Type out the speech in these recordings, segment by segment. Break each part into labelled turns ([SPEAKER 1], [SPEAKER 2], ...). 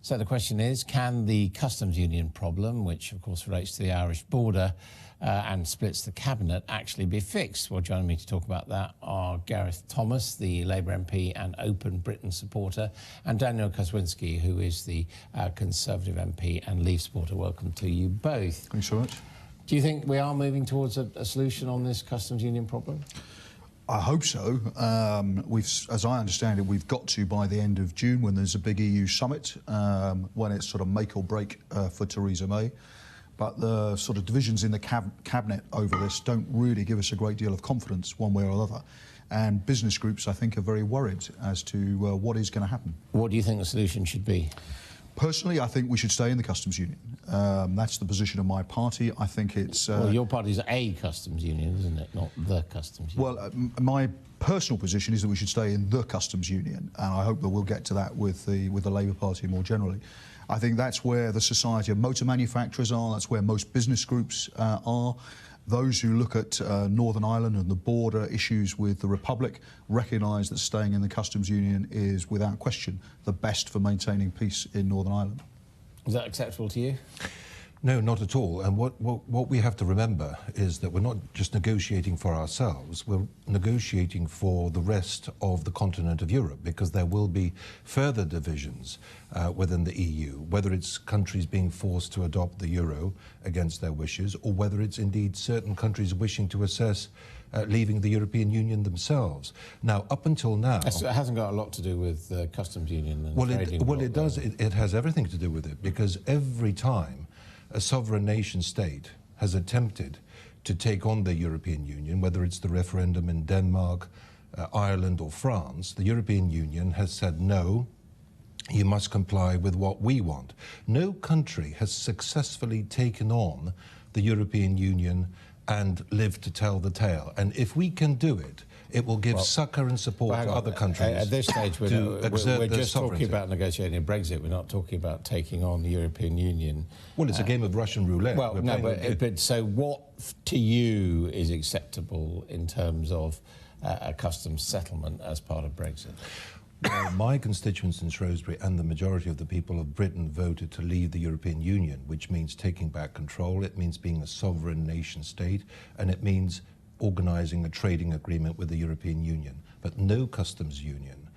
[SPEAKER 1] So the question is, can the customs union problem, which of course relates to the Irish border and splits the cabinet, actually be fixed? Well, joining me to talk about that are Gareth Thomas, the Labour MP and Open Britain supporter, and Daniel Koswinski, who is the Conservative MP and Leave supporter. Welcome to you both.
[SPEAKER 2] Thanks so much.
[SPEAKER 1] Do you think we are moving towards a solution on this customs union problem?
[SPEAKER 2] I hope so. As I understand it, we've got to by the end of June, when there's a big EU summit, when it's sort of make or break for Theresa May. But the sort of divisions in the cabinet over this don't really give us a great deal of confidence one way or another. And business groups, I think, are very worried as to what is going to happen.
[SPEAKER 1] What do you think the solution should be?
[SPEAKER 2] Personally, I think we should stay in the customs union. That's the position of my party. I think it's...
[SPEAKER 1] well, your party's a customs union, isn't it? Not the customs union.
[SPEAKER 2] Well, my personal position is that we should stay in the customs union, and I hope that we'll get to that with the Labour Party more generally. I think that's where the Society of Motor Manufacturers are, that's where most business groups are. Those who look at Northern Ireland and the border issues with the Republic recognise that staying in the customs union is, without question, the best for maintaining peace in Northern Ireland.
[SPEAKER 1] Is that acceptable to you?
[SPEAKER 3] No, not at all. And what we have to remember is that we're not just negotiating for ourselves, we're negotiating for the rest of the continent of Europe, because there will be further divisions within the EU, whether it's countries being forced to adopt the euro against their wishes, or whether it's indeed certain countries wishing to assess leaving the European Union themselves. Now, up until now...
[SPEAKER 1] It hasn't got a lot to do with the customs union and trading.
[SPEAKER 3] Well, it does. It has everything to do with it, because every time a sovereign nation state has attempted to take on the European Union, whether it's the referendum in Denmark, Ireland or France, the European Union has said, no, you must comply with what we want. No country has successfully taken on the European Union and lived to tell the tale. And if we can do it, it will give succour and support to other countries.
[SPEAKER 1] At this stage, we're just talking about negotiating a Brexit. We're not talking about taking on the European Union.
[SPEAKER 3] Well, it's a game of Russian roulette.
[SPEAKER 1] Well, no, but so what to you is acceptable in terms of a customs settlement as part of Brexit?
[SPEAKER 3] Well, my constituents in Shrewsbury and the majority of the people of Britain voted to leave the European Union, which means taking back control, it means being a sovereign nation state, and it means organising a trading agreement with the European Union. But no customs union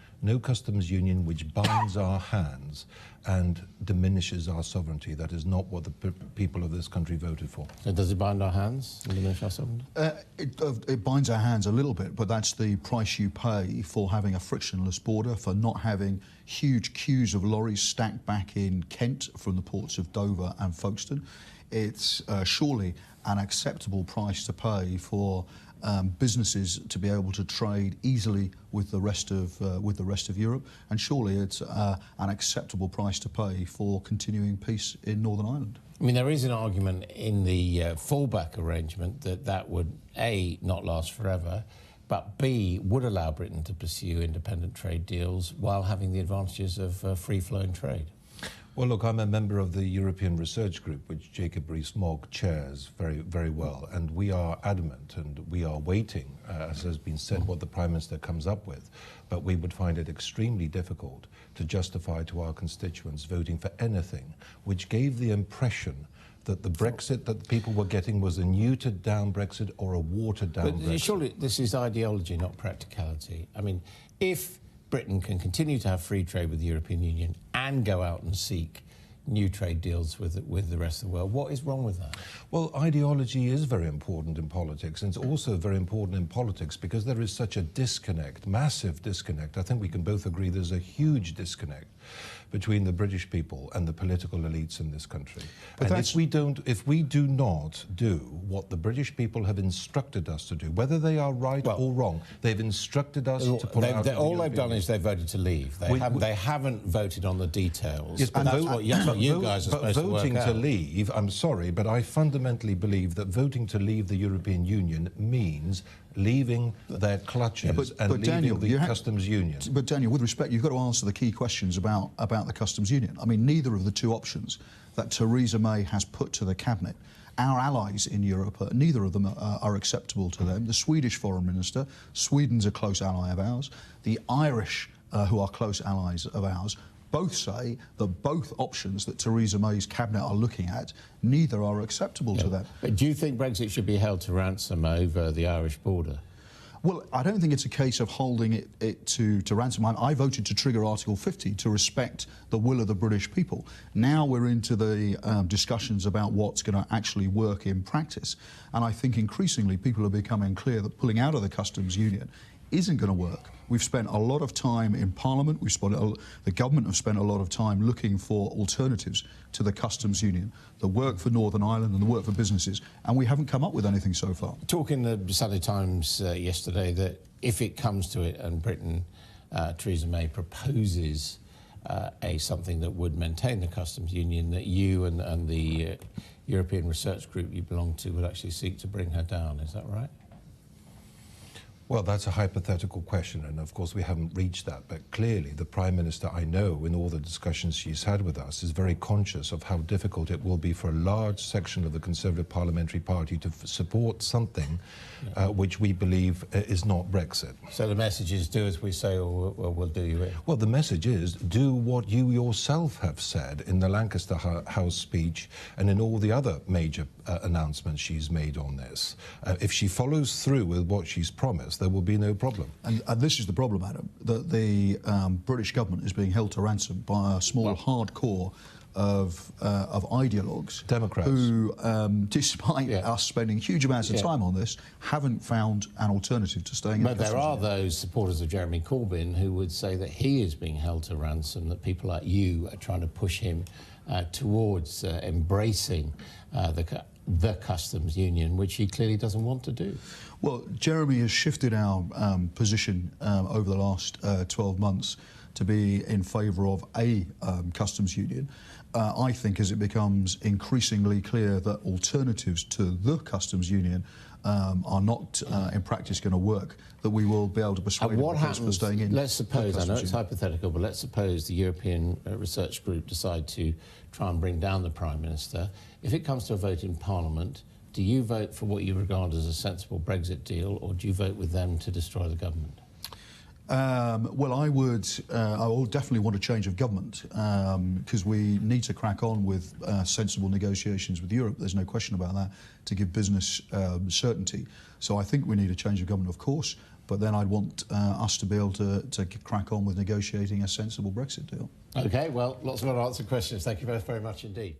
[SPEAKER 3] which binds our hands and diminishes our sovereignty. That is not what the people of this country voted for.
[SPEAKER 1] So does it bind our hands and diminish our sovereignty?
[SPEAKER 2] It binds our hands a little bit, but that's the price you pay for having a frictionless border, for not having huge queues of lorries stacked back in Kent from the ports of Dover and Folkestone. It's surely an acceptable price to pay for businesses to be able to trade easily with the rest of Europe, and surely it's an acceptable price to pay for continuing peace in Northern Ireland.
[SPEAKER 1] I mean, there is an argument in the fallback arrangement that would A, not last forever, but B, would allow Britain to pursue independent trade deals while having the advantages of free-flowing trade.
[SPEAKER 3] Well, look, I'm a member of the European Research Group, which Jacob Rees-Mogg chairs very, very well, and we are adamant and we are waiting, as has been said, what the Prime Minister comes up with. But we would find it extremely difficult to justify to our constituents voting for anything which gave the impression that the Brexit that people were getting was a neutered down Brexit or a watered down Brexit.
[SPEAKER 1] Surely this is ideology, not practicality. I mean, if Britain can continue to have free trade with the European Union and go out and seek new trade deals with the rest of the world, what is wrong with that?
[SPEAKER 3] Well, ideology is very important in politics, and it's also very important in politics because there is such a disconnect, massive disconnect. I think we can both agree there's a huge disconnect between the British people and the political elites in this country. But and if we do not do what the British people have instructed us to do, whether they are right or wrong, they've instructed us to pull out.
[SPEAKER 1] All they've done is they've voted to leave. They haven't voted on the details.
[SPEAKER 3] Yes,
[SPEAKER 1] and that's what you guys are supposed to work out.
[SPEAKER 3] Voting to leave, I'm sorry, but I fundamentally believe that voting to leave the European Union means leaving their clutches and leaving Daniel, the customs union.
[SPEAKER 2] But Daniel, with respect, you've got to answer the key questions about the customs union. I mean, neither of the two options that Theresa May has put to the cabinet, our allies in Europe, neither of them are acceptable to them. The Swedish foreign minister, Sweden's a close ally of ours. The Irish, who are close allies of ours, both say that both options that Theresa May's cabinet are looking at, neither are acceptable to them.
[SPEAKER 1] But do you think Brexit should be held to ransom over the Irish border?
[SPEAKER 2] Well, I don't think it's a case of holding it to ransom. I voted to trigger Article 50 to respect the will of the British people. Now we're into the discussions about what's going to actually work in practice. And I think increasingly people are becoming clear that pulling out of the customs union isn't going to work. We've spent a lot of time in Parliament, the government have spent a lot of time looking for alternatives to the customs union, the work for Northern Ireland and the work for businesses, and we haven't come up with anything so far.
[SPEAKER 1] Talk in the Sunday Times yesterday that if it comes to it and Britain, Theresa May proposes something that would maintain the customs union, that you and the European research group you belong to would actually seek to bring her down. Is that right?
[SPEAKER 3] Well, that's a hypothetical question, and of course we haven't reached that. But clearly, the Prime Minister, I know, in all the discussions she's had with us, is very conscious of how difficult it will be for a large section of the Conservative Parliamentary Party to support something which we believe is not Brexit.
[SPEAKER 1] So the message is do as we say or we'll do you in?
[SPEAKER 3] Well, the message is do what you yourself have said in the Lancaster House speech and in all the other major announcements she's made on this. If she follows through with what she's promised, there will be no problem.
[SPEAKER 2] And this is the problem, Adam, that the British government is being held to ransom by a small hardcore of ideologues,
[SPEAKER 3] Democrats,
[SPEAKER 2] who, despite us spending huge amounts of time on this, haven't found an alternative to staying in the
[SPEAKER 1] But there are those supporters of Jeremy Corbyn who would say that he is being held to ransom, that people like you are trying to push him towards embracing the customs union, which he clearly doesn't want to do.
[SPEAKER 2] Well, Jeremy has shifted our position over the last 12 months to be in favour of a customs union. I think as it becomes increasingly clear that alternatives to the customs union are not in practice going to work, that we will be able to persuade
[SPEAKER 1] what
[SPEAKER 2] happens,
[SPEAKER 1] happens,
[SPEAKER 2] for staying in.
[SPEAKER 1] let's suppose, I know it's
[SPEAKER 2] union.
[SPEAKER 1] hypothetical, but let's suppose the European Research Group decide to try and bring down the Prime Minister. If it comes to a vote in Parliament, do you vote for what you regard as a sensible Brexit deal, or do you vote with them to destroy the government?
[SPEAKER 2] Well, I will definitely want a change of government because we need to crack on with sensible negotiations with Europe. There's no question about that, to give business certainty. So I think we need a change of government, of course, but then I'd want us to be able to crack on with negotiating a sensible Brexit deal.
[SPEAKER 1] OK, well, lots of unanswered questions. Thank you both very much indeed.